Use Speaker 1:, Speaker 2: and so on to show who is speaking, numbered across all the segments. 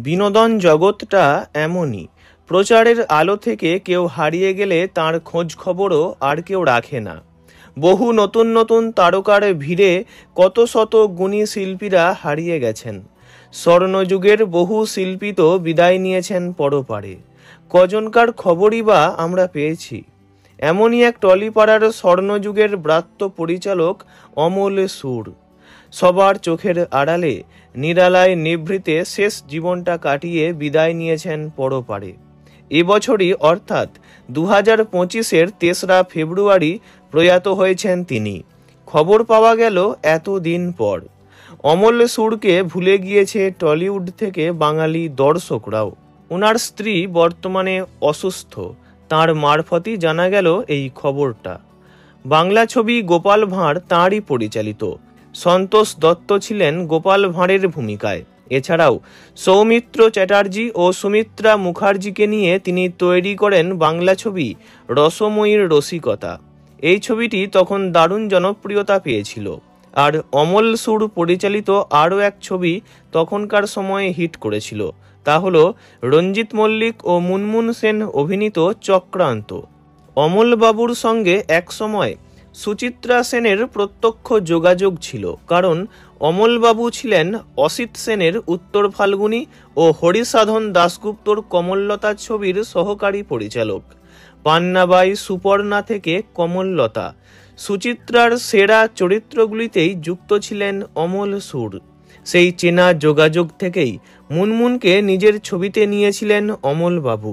Speaker 1: বিনোদন জগৎটা এমনই, প্রচারের আলো থেকে কেউ হারিয়ে গেলে তার খোঁজ খবরও আর কেউ রাখে না। বহু নতুন নতুন তারকার ভিড়ে কত শত গুণী শিল্পীরা হারিয়ে গেছেন। স্বর্ণযুগের বহু শিল্পী তো বিদায় নিয়েছেন পরপারে। কজনকার খবরই বা আমরা পেয়েছি। এমনই এক টলিপাড়ার স্বর্ণযুগের ব্রাত্য পরিচালক অমল সুর। সবার চোখের আড়ালে নিরালায় নিভৃতে শেষ জীবনটা কাটিয়ে বিদায় নিয়েছেন পরপারে। এবছরই অর্থাৎ 2025-এর 3রা ফেব্রুয়ারি প্রয়াত হয়েছেন তিনি। খবর পাওয়া গেল এতদিন পর। অমল সুরকে ভুলে গিয়েছে টলিউড থেকে বাঙালি দর্শকরাও। ওনার স্ত্রী বর্তমানে অসুস্থ, তাঁর মারফতই জানা গেল এই খবরটা। বাংলা ছবি গোপাল ভাঁড় তাঁরই পরিচালিত। সন্তোষ দত্ত ছিলেন গোপাল ভাঁড়ের ভূমিকায়। এছাড়াও সৌমিত্র চ্যাটার্জি ও সুমিত্রা মুখার্জিকে নিয়ে তিনি তৈরি করেন বাংলা ছবি রসময়ীর রসিকতা। এই ছবিটি তখন দারুণ জনপ্রিয়তা পেয়েছিল। আর অমল সুর পরিচালিত আরও এক ছবি তখনকার সময়ে হিট করেছিল, তা হলো রঞ্জিত মল্লিক ও মুনমুন সেন অভিনীত চক্রান্ত। অমল বাবুর সঙ্গে একসময় সুচিত্রা সেনের প্রত্যক্ষ যোগাযোগ ছিল, কারণ অমলবাবু ছিলেন অসিত সেনের উত্তর ফাল্গুনী ও হরিসাধন দাশগুপ্তর কমললতা ছবির সহকারী পরিচালক। পান্নাবাই, সুপর্ণা থেকে কমললতা, সুচিত্রার সেরা চরিত্রগুলিতেই যুক্ত ছিলেন অমল সুর। সেই চেনা যোগাযোগ থেকেই মুনমুনকে নিজের ছবিতে নিয়েছিলেন অমলবাবু।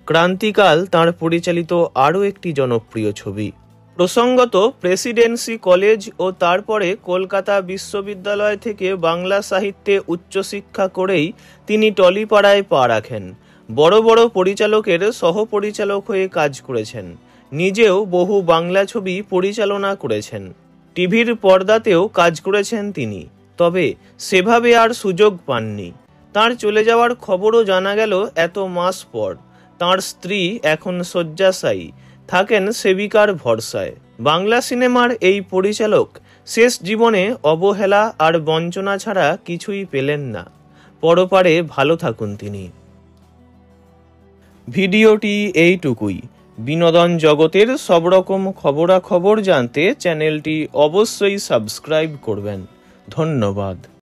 Speaker 1: ক্রান্তিকাল তাঁর পরিচালিত আরও একটি জনপ্রিয় ছবি। প্রসঙ্গত, প্রেসিডেন্সি কলেজ ও তারপরে কলকাতা বিশ্ববিদ্যালয় থেকে বাংলা সাহিত্যে উচ্চশিক্ষা করেই তিনি টলিপাড়ায় পা রাখেন। বড় বড় পরিচালকের সহপরিচালক হয়ে কাজ করেছেন। নিজেও বহু বাংলা ছবি পরিচালনা করেছেন। টিভির পর্দাতেও কাজ করেছেন তিনি, তবে সেভাবে আর সুযোগ পাননি। তাঁর চলে যাওয়ার খবরও জানা গেল এত মাস পর। তাঁর স্ত্রী এখন শয্যাশায়ী, থাকেন সেবিকার ভরসায়। বাংলা সিনেমার এই পরিচালক শেষ জীবনে অবহেলা আর বঞ্চনা ছাড়া কিছুই পেলেন না। পরপারে ভালো থাকুন তিনি। ভিডিওটি এইটুকুই। বিনোদন জগতের সব রকম খবরাখবর জানতে চ্যানেলটি অবশ্যই সাবস্ক্রাইব করবেন। ধন্যবাদ।